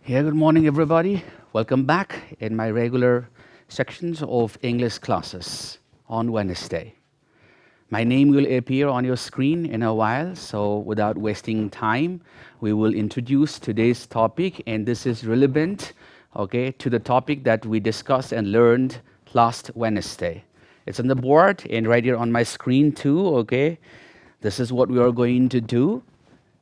Yeah, good morning, everybody. Welcome back in my regular sections of English classes on Wednesday. My name will appear on your screen in a while, so without wasting time, we will introduce today's topic, and this is relevant, to the topic that we discussed and learned last Wednesday. It's on the board and right here on my screen too, okay? This is what we are going to do.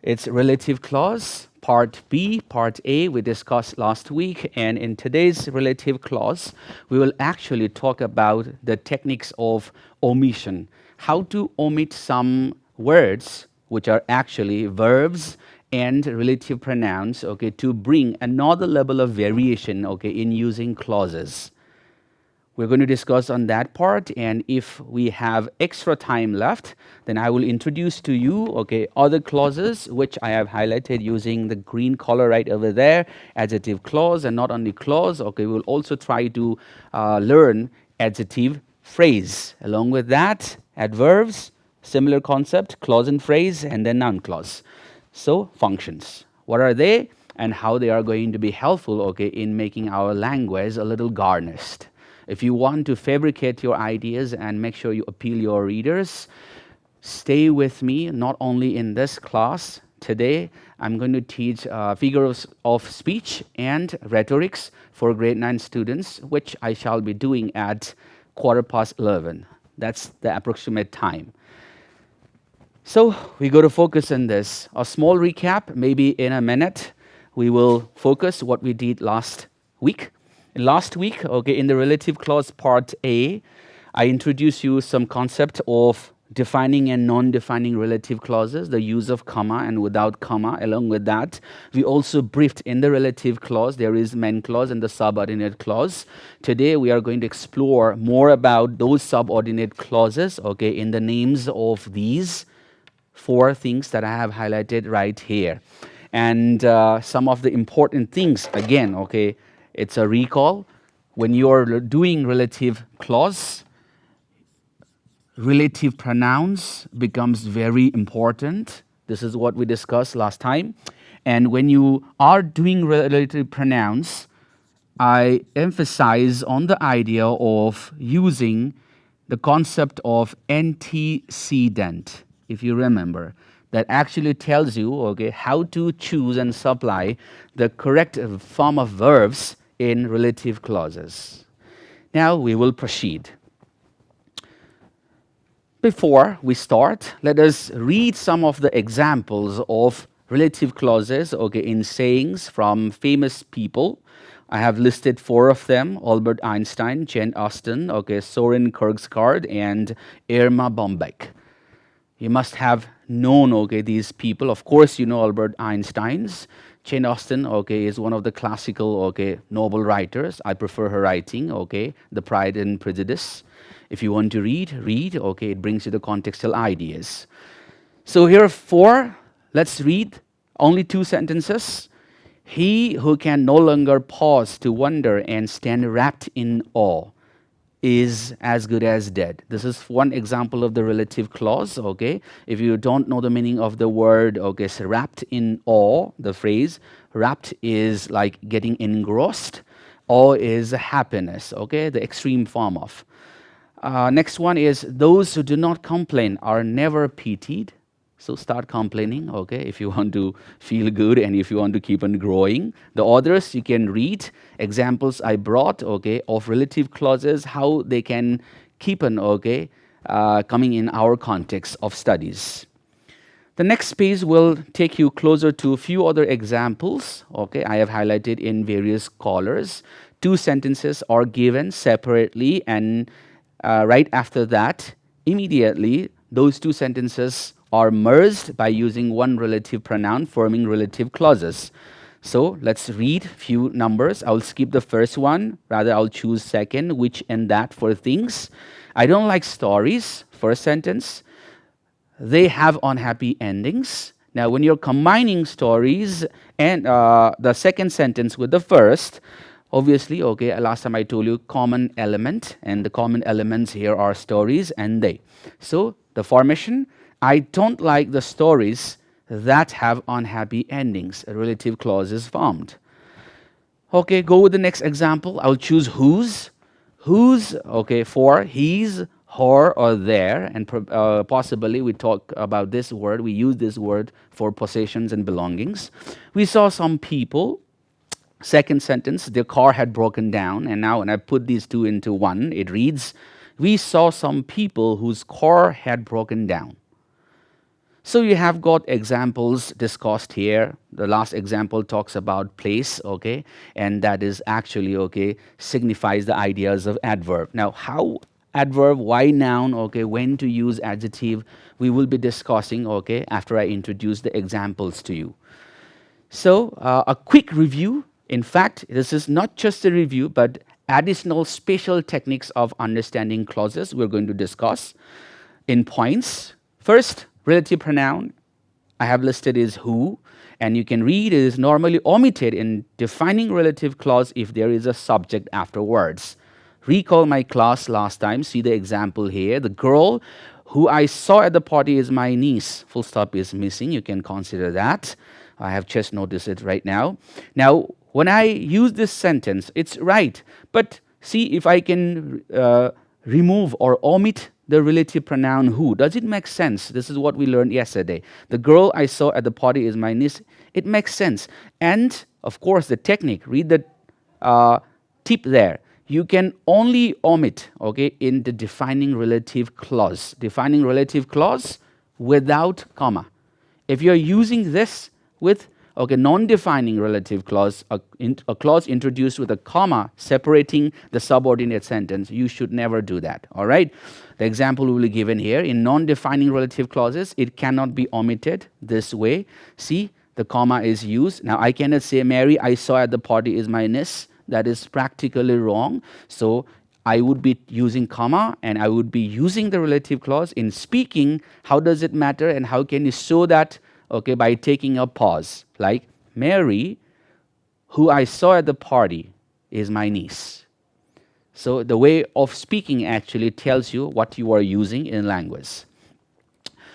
It's relative clause, part B, part A, we discussed last week. And in today's relative clause, we will actually talk about the techniques of omission. How to omit some words, which are actually verbs and relative pronouns, to bring another level of variation, in using clauses. We're going to discuss on that part, and if we have extra time left, then I will introduce to you, other clauses which I have highlighted using the green color right over there, adjective clause, and not only clause, we will also try to learn adjective phrase. Along with that, adverbs, similar concept, clause and phrase, and then noun clause. So, functions. What are they, and how they are going to be helpful, in making our language a little garnished. If you want to fabricate your ideas and make sure you appeal your readers, stay with me not only in this class. Today, I'm going to teach figures of speech and rhetorics for grade 9 students, which I shall be doing at 11:15. That's the approximate time. So we go to focus on this. A small recap, maybe in a minute, we will focus what we did last week. Last week, in the relative clause part A, I introduced you some concept of defining and non-defining relative clauses, the use of comma and without comma. Along with that, we also briefed in the relative clause, there is main clause and the subordinate clause. Today, we are going to explore more about those subordinate clauses, in the names of these four things that I have highlighted right here. And some of the important things, again, it's a recall. When you're doing relative clause, relative pronouns becomes very important. This is what we discussed last time. And when you are doing relative pronouns, I emphasize on the idea of using the concept of antecedent, if you remember. That actually tells you, how to choose and supply the correct form of verbs in relative clauses. Now we will proceed. Before we start, let us read some of the examples of relative clauses, in sayings from famous people. I have listed four of them: Albert Einstein, Jane Austen, Soren Kierkegaard, and Irma Bombeck. You must have known, these people. Of course, you know Albert Einstein's. Jane Austen, is one of the classical, novel writers. I prefer her writing, The Pride and Prejudice. If you want to read, it brings you the contextual ideas. So here are four. Let's read only two sentences. He who can no longer pause to wonder and stand wrapped in awe is as good as dead. This is one example of the relative clause, If you don't know the meaning of the word, so wrapped in awe, the phrase, wrapped is like getting engrossed. Awe is happiness, the extreme form of. Next one is, those who do not complain are never pitied. So start complaining, if you want to feel good and if you want to keep on growing. The others you can read. Examples I brought, of relative clauses, how they can keep on, coming in our context of studies. The next page will take you closer to a few other examples, I have highlighted in various colors. Two sentences are given separately, and right after that, immediately, those two sentences are merged by using one relative pronoun, forming relative clauses. So let's read few numbers. I'll skip the first one. Rather, I'll choose second, which and that for things. I don't like stories, first sentence. They have unhappy endings. Now, when you're combining stories and the second sentence with the first, obviously, last time I told you common element, and the common elements here are stories and they. So the formation, I don't like the stories that have unhappy endings. A relative clause is formed. Okay, go with the next example. I'll choose whose. Whose, okay, for he's, her, or their, and possibly we talk about this word, we use this word for possessions and belongings. We saw some people. Second sentence, their car had broken down, and now when I put these two into one, it reads, we saw some people whose car had broken down. So you have got examples discussed here. The last example talks about place, okay, and that is actually, okay, signifies the ideas of adverb. Now, how adverb, why noun, okay, when to use adjective, we will be discussing, okay, after I introduce the examples to you. So, a quick review. In fact, this is not just a review, but additional special techniques of understanding clauses we're going to discuss in points. First, relative pronoun I have listed is who, and you can read it is normally omitted in defining relative clause if there is a subject afterwards. Recall my class last time, see the example here. The girl who I saw at the party is my niece. Full stop is missing, you can consider that. I have just noticed it right now. Now, when I use this sentence, it's right, but see if I can remove or omit the relative pronoun who. Does it make sense? This is what we learned yesterday. The girl I saw at the party is my niece. It makes sense. And, of course, the technique, read the tip there. You can only omit, okay, in the defining relative clause. Defining relative clause without comma. If you're using this with, okay, non-defining relative clause, a clause introduced with a comma separating the subordinate sentence, you should never do that, all right? The example will be given here. In non-defining relative clauses, it cannot be omitted this way. See, the comma is used. Now, I cannot say, Mary, I saw at the party is my niece. That is practically wrong. So, I would be using comma and I would be using the relative clause. In speaking, how does it matter and how can you show that, okay, by taking a pause, like Mary, who I saw at the party, is my niece. So the way of speaking actually tells you what you are using in language.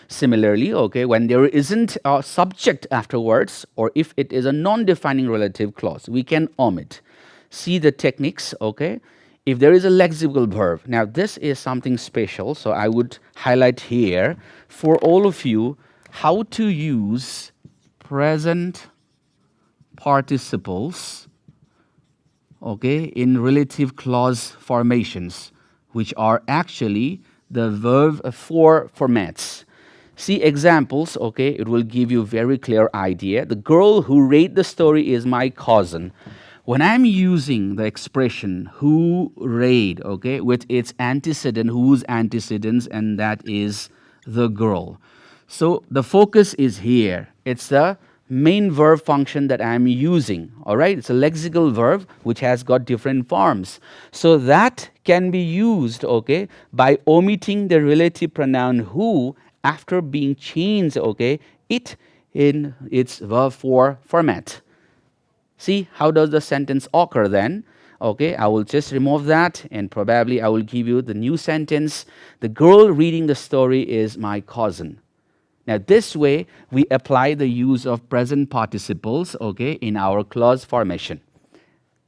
Similarly, okay, when there isn't a subject afterwards, or if it is a non-defining relative clause, we can omit. See the techniques, okay? If there is a lexical verb, now this is something special, so I would highlight here for all of you how to use present participles, okay, in relative clause formations, which are actually the verb 4 formats. See examples, okay, it will give you very clear idea. The girl who read the story is my cousin. When I'm using the expression who read, okay, with its antecedent, whose antecedents, and that is the girl. So the focus is here. It's the main verb function that I'm using, all right? It's a lexical verb which has got different forms. So that can be used, okay, by omitting the relative pronoun who after being changed, okay, it in its verb 4 format. See, how does the sentence occur then? Okay, I will just remove that and probably I will give you the new sentence. The girl reading the story is my cousin. Now, this way, we apply the use of present participles, okay, in our clause formation.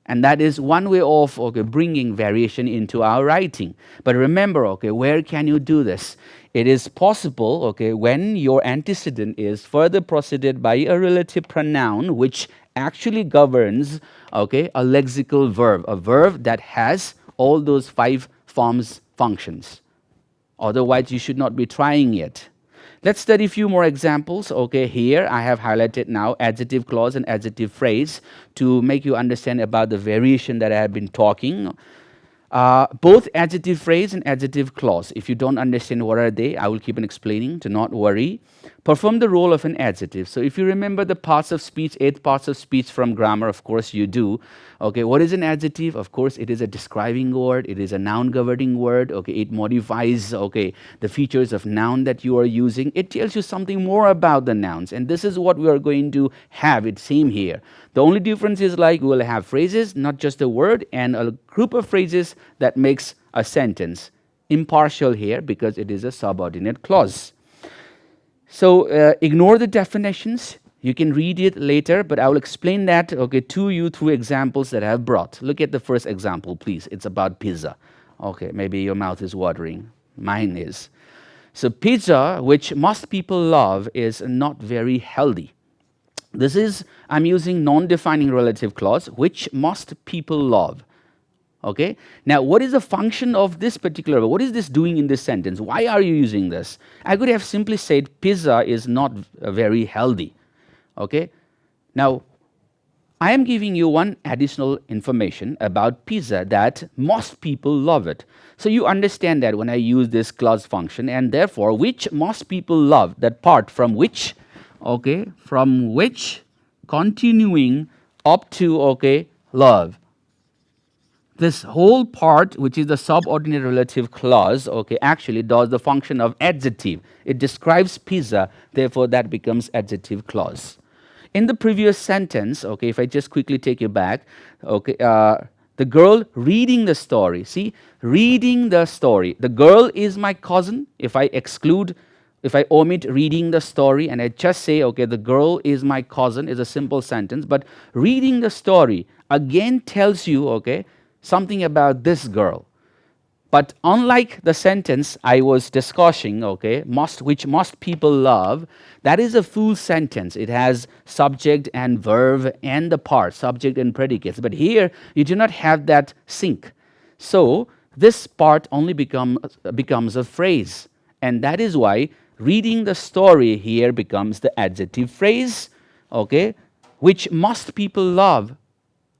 And that is one way of, okay, bringing variation into our writing. But remember, okay, where can you do this? It is possible, okay, when your antecedent is further preceded by a relative pronoun, which actually governs, okay, a lexical verb, a verb that has all those 5 forms functions. Otherwise, you should not be trying it. Let's study a few more examples. Okay, here I have highlighted now adjective clause and adjective phrase to make you understand about the variation that I have been talking. Both adjective phrase and adjective clause. If you don't understand what are they, I will keep on explaining, do not worry. Perform the role of an adjective. So if you remember the parts of speech, 8 parts of speech from grammar, of course you do. Okay, what is an adjective? Of course, it is a describing word. It is a noun governing word. Okay, it modifies, okay, the features of noun that you are using. It tells you something more about the nouns. And this is what we are going to have. It's same here. The only difference is like we will have phrases, not just a word, and a group of phrases that makes a sentence. Impartial here because it is a subordinate clause. So ignore the definitions. You can read it later, but I will explain that, okay, to you through examples that I have brought. Look at the first example, please. It's about pizza. Okay, maybe your mouth is watering. Mine is. So pizza, which most people love, is not very healthy. This is, I'm using non-defining relative clause, which most people love. Okay. Now, what is the function of this particular verb? What is this doing in this sentence? Why are you using this? I could have simply said pizza is not very healthy. Okay. Now, I am giving you one additional information about pizza, that most people love it. So you understand that when I use this clause function, and therefore which most people love, that part from which, okay, from which continuing up to, okay, love. This whole part, which is the subordinate relative clause, okay, actually does the function of adjective. It describes pizza, therefore that becomes adjective clause. In the previous sentence, okay, if I just quickly take you back, okay, the girl reading the story. See, reading the story. The girl is my cousin. If I omit reading the story and I just say, okay, the girl is my cousin, is a simple sentence. But reading the story again tells you, okay, something about this girl. But unlike the sentence I was discussing, okay, which most people love, that is a full sentence. It has subject and verb and the part, subject and predicates. But here you do not have that sync. So this part only becomes a phrase. And that is why reading the story here becomes the adjective phrase, okay, which most people love.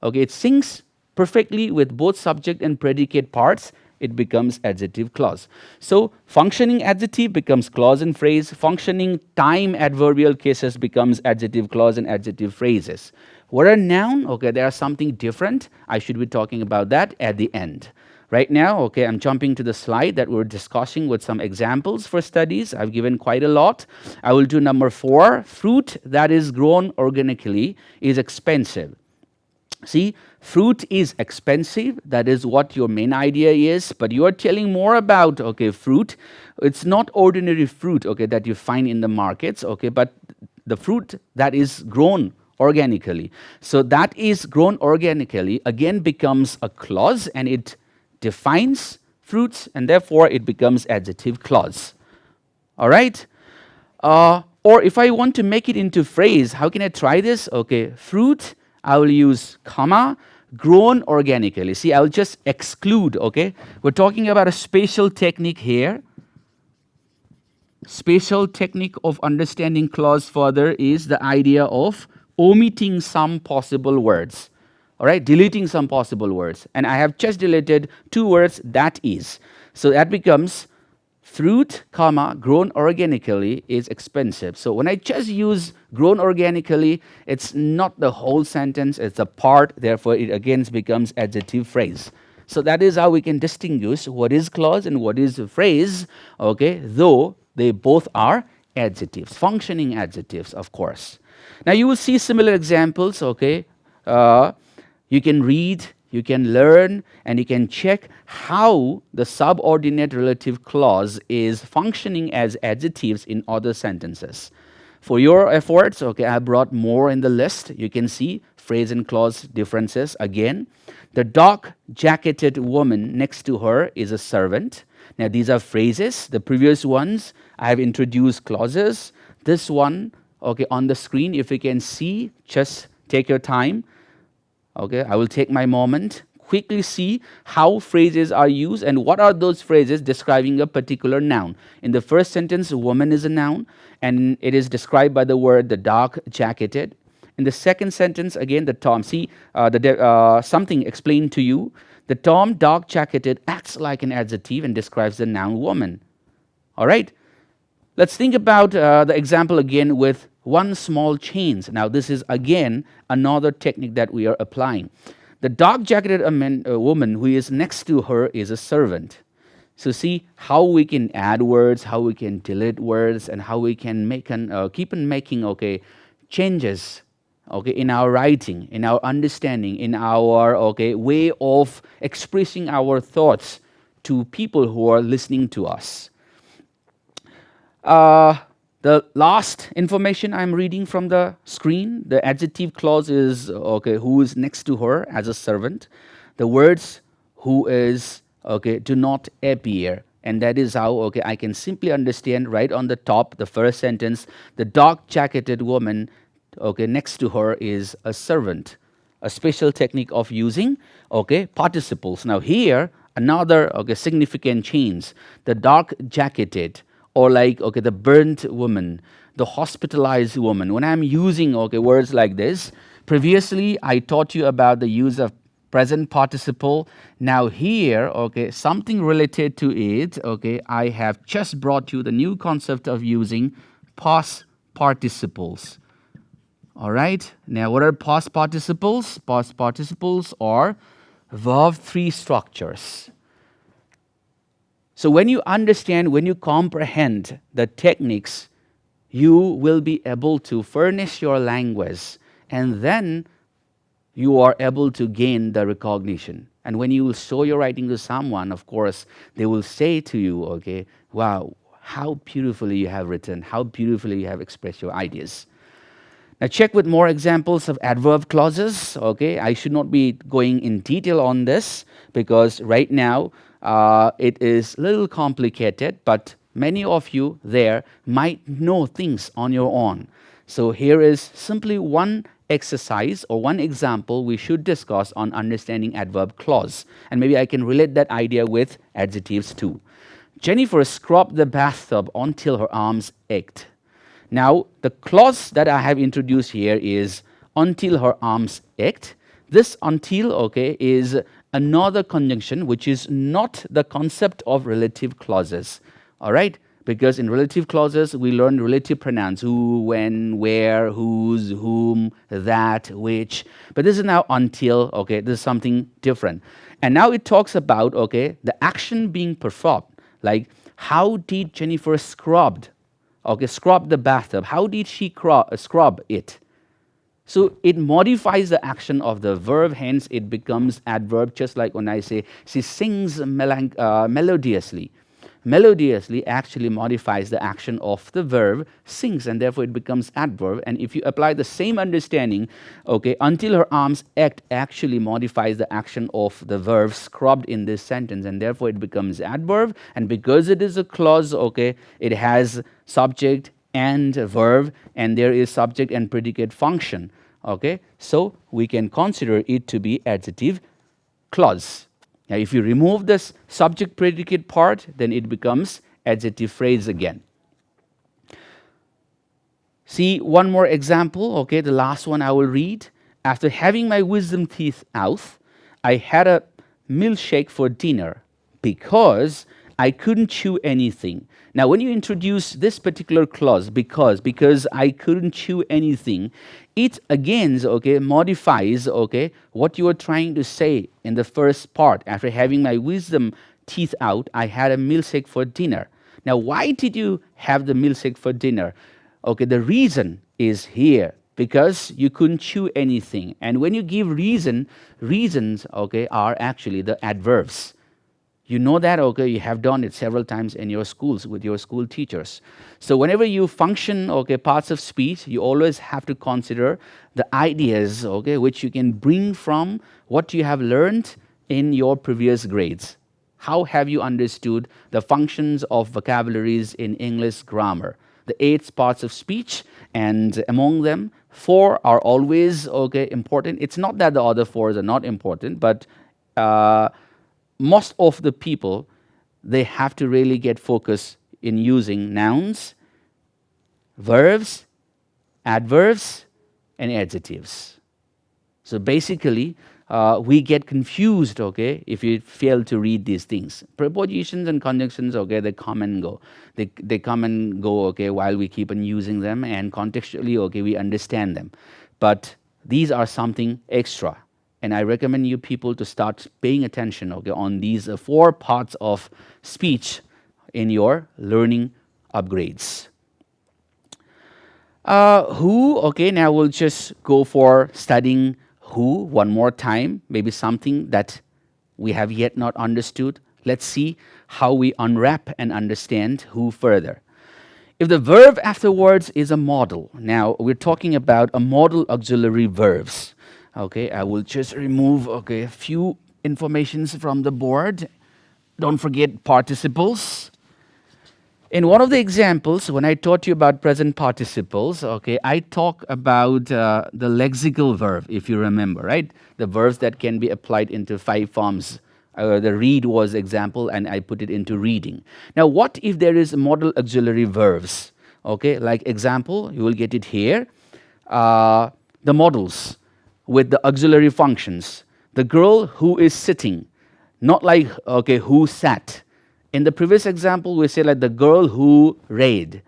Okay, it syncs perfectly with both subject and predicate parts. It becomes adjective clause. So functioning adjective becomes clause and phrase. Functioning time adverbial cases becomes adjective clause and adjective phrases. What are noun? Okay, there are something different. I should be talking about that at the end. Right now, okay, I'm jumping to the slide that we're discussing with some examples for studies. I've given quite a lot. I will do number 4. Fruit that is grown organically is expensive. See, fruit is expensive. That is what your main idea is. But you are telling more about, okay, fruit. It's not ordinary fruit, okay, that you find in the markets, okay, but the fruit that is grown organically. So that is grown organically again becomes a clause, and it defines fruits, and therefore it becomes adjective clause. All right. Or if I want to make it into phrase, how can I try this? Okay, fruit, I will use comma, grown organically. See, I will just exclude, okay? We're talking about a spatial technique here. Spatial technique of understanding clause further is the idea of omitting some possible words. All right, deleting some possible words. And I have just deleted 2 words, that is. So that becomes fruit, comma, grown organically is expensive. So when I just use grown organically, it's not the whole sentence, it's a part. Therefore, it again becomes adjective phrase. So that is how we can distinguish what is clause and what is phrase, okay, though they both are adjectives, functioning adjectives, of course. Now you will see similar examples, okay. You can read, you can learn, and you can check how the subordinate relative clause is functioning as adjectives in other sentences. For your efforts, okay, I brought more in the list. You can see phrase and clause differences again. The dark-jacketed woman next to her is a servant. Now, these are phrases. The previous ones, I have introduced clauses. This one, okay, on the screen, if you can see, just take your time. Okay, I will take my moment, quickly see how phrases are used and what are those phrases describing a particular noun. In the first sentence, woman is a noun, and it is described by the word the dark-jacketed. In the second sentence, again, the term, see, something explained to you. The term dark-jacketed acts like an adjective and describes the noun woman. All right, let's think about the example again with one small change. Now, this is again another technique that we are applying. The dark-jacketed woman who is next to her is a servant. So see how we can add words, how we can delete words, and how we can keep on making, okay, changes, okay, in our writing, in our understanding, in our, okay, way of expressing our thoughts to people who are listening to us. The last information I'm reading from the screen, the adjective clause is okay, who is next to her as a servant. The words who is okay do not appear. And that is how okay I can simply understand right on the top, the first sentence, the dark jacketed woman okay next to her is a servant. A special technique of using okay participles. Now here another okay significant change. The dark jacketed or like okay the burnt woman, the hospitalized woman. When I'm using okay words like this, previously I taught you about the use of present participle. Now here okay something related to it okay I have just brought you the new concept of using past participles. All right. Now, what are past participles? Past participles are verb 3 structures. So, when you understand, when you comprehend the techniques, you will be able to furnish your language, and then you are able to gain the recognition. And when you will show your writing to someone, of course, they will say to you, okay, wow, how beautifully you have written, how beautifully you have expressed your ideas. Now check with more examples of adverb clauses. Okay, I should not be going in detail on this because right now it is a little complicated, but many of you there might know things on your own. So here is simply one exercise or one example we should discuss on understanding adverb clause. And maybe I can relate that idea with adjectives too. Jennifer scrubbed the bathtub until her arms ached. Now, the clause that I have introduced here is until her arms ached. This until, okay, is another conjunction which is not the concept of relative clauses. All right? Because in relative clauses, we learn relative pronouns who, when, where, whose, whom, that, which. But this is now until, okay, this is something different. And now it talks about, okay, the action being performed. Like, how did Jennifer scrub the bathtub? How did she scrub it? So it modifies the action of the verb, hence it becomes adverb, just like when I say she sings melodiously. Melodiously actually modifies the action of the verb sings, and therefore it becomes adverb. And if you apply the same understanding, okay, until her arms act actually modifies the action of the verb scrubbed in this sentence, and therefore it becomes adverb. And because it is a clause, okay, it has subject and verb, and there is subject and predicate function. Okay, so we can consider it to be adjective clause. Now, if you remove this subject predicate part, then it becomes adjective phrase again. See one more example, okay, the last one I will read. After having my wisdom teeth out, I had a milkshake for dinner because I couldn't chew anything. Now, when you introduce this particular clause, because I couldn't chew anything, it again, okay, modifies, okay, what you are trying to say in the first part. After having my wisdom teeth out, I had a milkshake for dinner. Now, why did you have the milkshake for dinner? Okay, the reason is here because you couldn't chew anything. And when you give reasons, okay, are actually the adverbs. You know that, okay, you have done it several times in your schools with your school teachers. So whenever you function, okay, parts of speech, you always have to consider the ideas, okay, which you can bring from what you have learned in your previous grades. How have you understood the functions of vocabularies in English grammar? The 8 parts of speech, and among them, 4 are always, okay, important. It's not that the other 4s are not important, but most of the people, they have to really get focused in using nouns, verbs, adverbs, and adjectives. So basically, we get confused, okay, if you fail to read these things. Prepositions and conjunctions, okay, they come and go. They come and go, okay, while we keep on using them, and contextually, okay, we understand them. But these are something extra. And I recommend you people to start paying attention, okay, on these 4 parts of speech in your learning upgrades. Who, okay, now we'll just go for studying who one more time, maybe something that we have yet not understood. Let's see how we unwrap and understand who further. If the verb afterwards is a modal, now we're talking about a modal auxiliary verbs. Okay, I will just remove a few informations from the board. Don't forget participles. In one of the examples, when I taught you about present participles, I talk about the lexical verb, if you remember, right? The verbs that can be applied into 5 forms. The read was example, and I put it into reading. Now, what if there is modal auxiliary verbs? Like example, you will get it here. The modals with the auxiliary functions. The girl who is sitting, not like who sat. In the previous example, we say like the girl who read,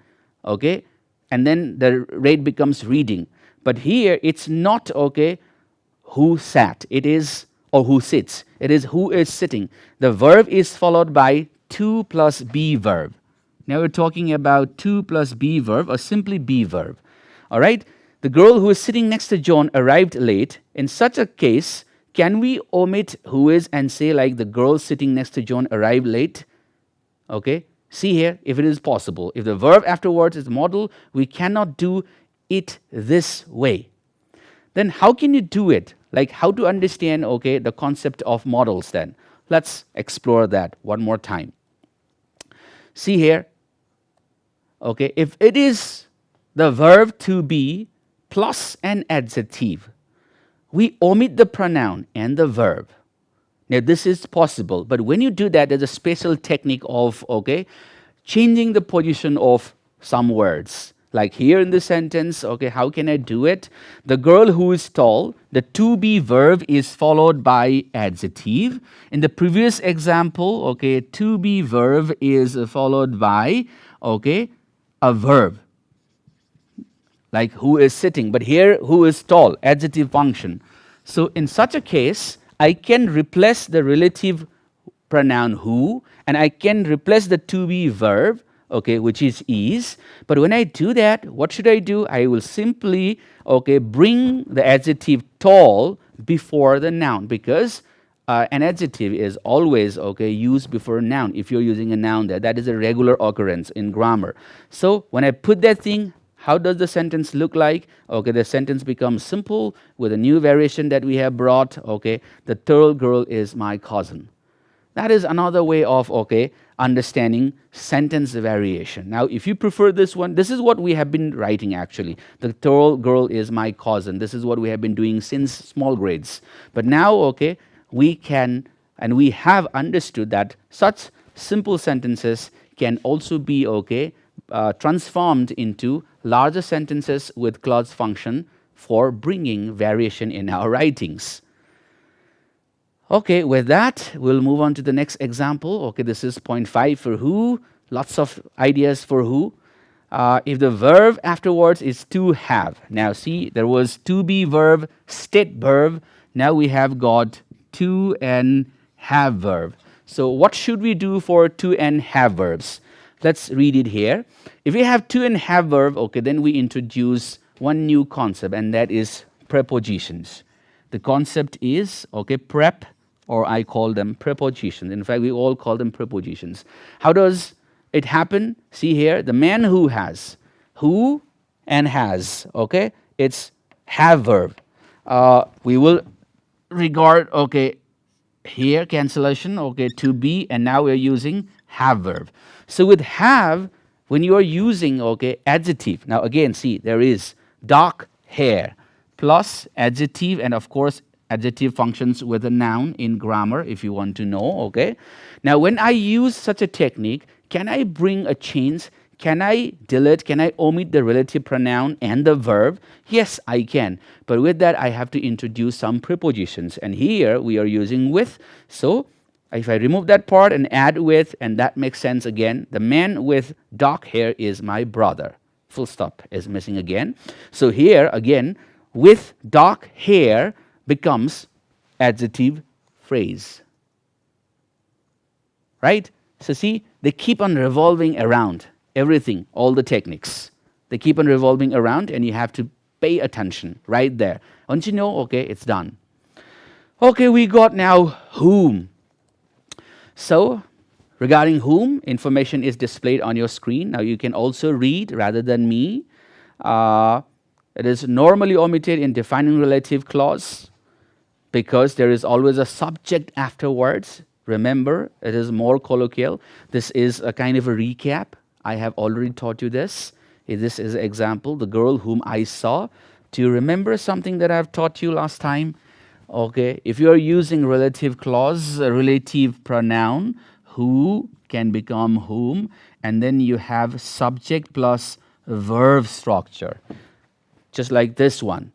and then the read becomes reading. But here it's not who sat. It is or who sits. It is who is sitting. The verb is followed by to plus be verb. Now we're talking about to plus be verb or simply be verb. All right. The girl who is sitting next to John arrived late. In such a case, can we omit who is and say like the girl sitting next to John arrived late? See here, if it is possible. If the verb afterwards is modal, we cannot do it this way. Then how can you do it? Like how to understand, the concept of modals then. Let's explore that one more time. See here, if it is the verb to be plus an adjective, we omit the pronoun and the verb. Now, this is possible, but when you do that, there's a special technique of, changing the position of some words. Like here in the sentence, how can I do it? The girl who is tall, the to be verb is followed by adjective. In the previous example, to be verb is followed by, a verb. Like who is sitting, but here who is tall, adjective function. So in such a case, I can replace the relative pronoun who, and I can replace the to be verb, which is. But when I do that, what should I do? I will simply, bring the adjective tall before the noun, because an adjective is always, used before a noun. If you're using a noun there, that is a regular occurrence in grammar. So when I put that thing, how does the sentence look like? The sentence becomes simple with a new variation that we have brought. The tall girl is my cousin. That is another way of, understanding sentence variation. Now, if you prefer this one, this is what we have been writing actually. The tall girl is my cousin. This is what we have been doing since small grades. But now, we can and we have understood that such simple sentences can also be, transformed into larger sentences with clause function for bringing variation in our writings. With that, we'll move on to the next example. This is point 5 for who. Lots of ideas for who. If the verb afterwards is to have. Now see, there was to be verb, state verb. Now we have got to and have verb. So what should we do for to and have verbs? Let's read it here. If we have to and have verb, then we introduce one new concept, and that is prepositions. The concept is, prep, or I call them prepositions. In fact, we all call them prepositions. How does it happen? See here, the man who has, who and has, it's have verb. We will regard, here cancellation, to be, and now we're using have verb. So with have, when you are using, adjective, now again, see, there is dark hair plus adjective, and of course, adjective functions with a noun in grammar if you want to know, Now, when I use such a technique, can I bring a change? Can I delete, can I omit the relative pronoun and the verb? Yes, I can. But with that, I have to introduce some prepositions. And here we are using with. So if I remove that part and add with, and that makes sense again, the man with dark hair is my brother. Full stop is missing again. So here again, with dark hair becomes adjective phrase. Right? So see, they keep on revolving around everything, all the techniques. They keep on revolving around, and you have to pay attention right there. Once you know, it's done. We got now whom. So Regarding whom, information is displayed on your screen. Now you can also read rather than me. It is normally omitted in defining relative clause because there is always a subject afterwards. Remember, it is more colloquial. This is a kind of a recap. I have already taught you this. This is an example, the girl whom I saw. Do you remember something that I've taught you last time? Okay, if you are using relative clause, a relative pronoun, who can become whom, and then you have subject plus verb structure. Just like this one.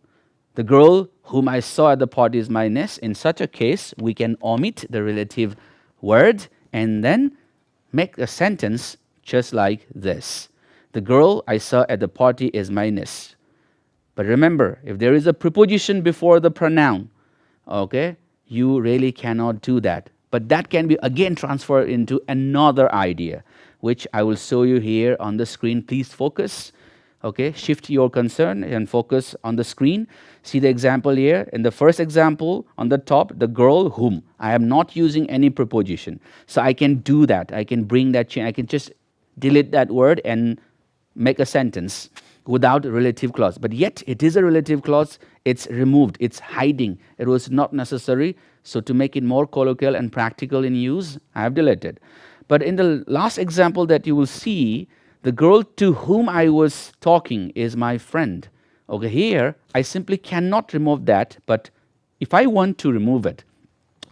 The girl whom I saw at the party is my niece. In such a case, we can omit the relative word and then make a sentence just like this. The girl I saw at the party is my niece. But remember, if there is a preposition before the pronoun, okay, you really cannot do that. But that can be again transferred into another idea, which I will show you here on the screen. Please focus. Okay, shift your concern and focus on the screen. See the example here. In the first example, on the top, the girl whom. I am not using any preposition. So I can do that. I can bring that change. I can just delete that word and make a sentence without a relative clause. But yet, it is a relative clause. It's removed. It's hiding. It was not necessary. So to make it more colloquial and practical in use, I have deleted. But in the last example that you will see, the girl to whom I was talking is my friend. Okay, here, I simply cannot remove that. But if I want to remove it,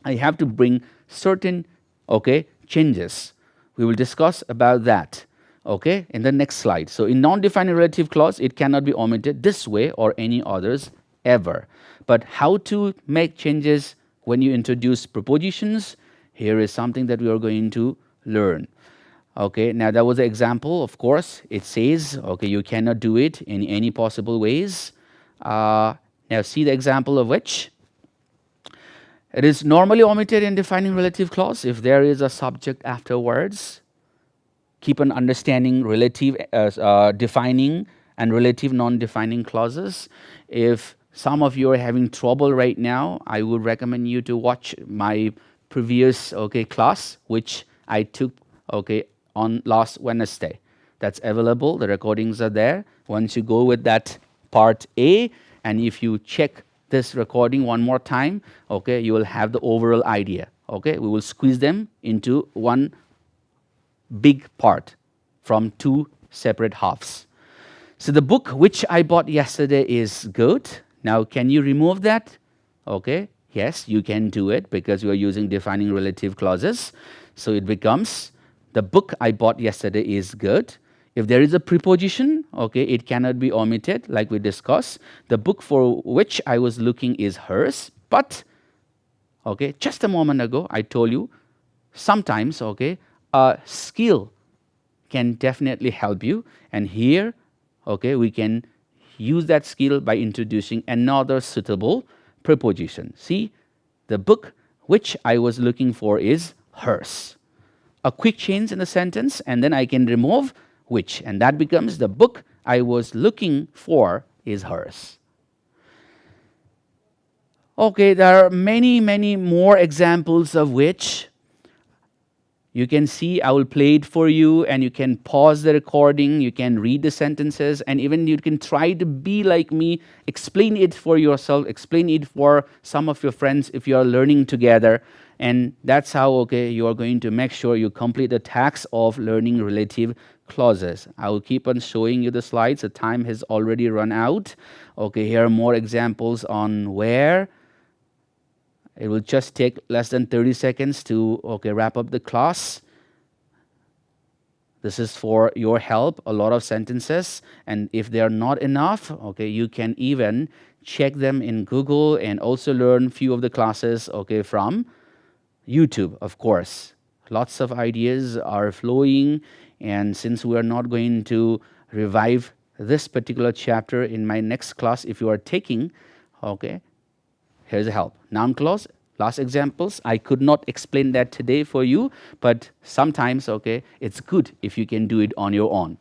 I have to bring certain, okay, changes. We will discuss about that. Okay, in the next slide. So in non-defining relative clause, it cannot be omitted this way or any others ever. But how to make changes when you introduce prepositions, here is something that we are going to learn. Okay, now that was an example, of course. It says, okay, you cannot do it in any possible ways. Now see the example of which. It is normally omitted in defining relative clause if there is a subject afterwards. Keep on understanding relative defining and relative non-defining clauses. If some of you are having trouble right now, I would recommend you to watch my previous class, which I took on last Wednesday. That's available. The recordings are there. Once you go with that part A, and if you check this recording one more time, you will have the overall idea. We will squeeze them into one big part from two separate halves. So the book which I bought yesterday is good. Now, can you remove that? Yes, you can do it because you are using defining relative clauses. So it becomes, the book I bought yesterday is good. If there is a preposition, it cannot be omitted like we discussed. The book for which I was looking is hers. But, just a moment ago, I told you, sometimes, a skill can definitely help you. And here, we can use that skill by introducing another suitable preposition. See, the book which I was looking for is hers. A quick change in the sentence, and then I can remove which, and that becomes the book I was looking for is hers. There are many, many more examples of which you can see. I will play it for you, and you can pause the recording, you can read the sentences, and even you can try to be like me, explain it for yourself, explain it for some of your friends if you are learning together. And that's how, you are going to make sure you complete the task of learning relative clauses. I will keep on showing you the slides. The time has already run out. Here are more examples on where. It will just take less than 30 seconds to wrap up the class. This is for your help, a lot of sentences. And if they are not enough, you can even check them in Google and also learn few of the classes from YouTube, of course. Lots of ideas are flowing. And since we are not going to revive this particular chapter in my next class, if you are taking, here's a help. Noun clause, last examples. I could not explain that today for you, but sometimes, it's good if you can do it on your own.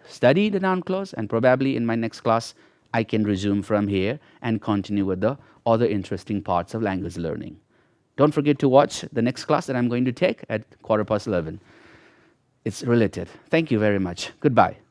Study the noun clause, and probably in my next class, I can resume from here and continue with the other interesting parts of language learning. Don't forget to watch the next class that I'm going to take at 11:15. It's related. Thank you very much. Goodbye.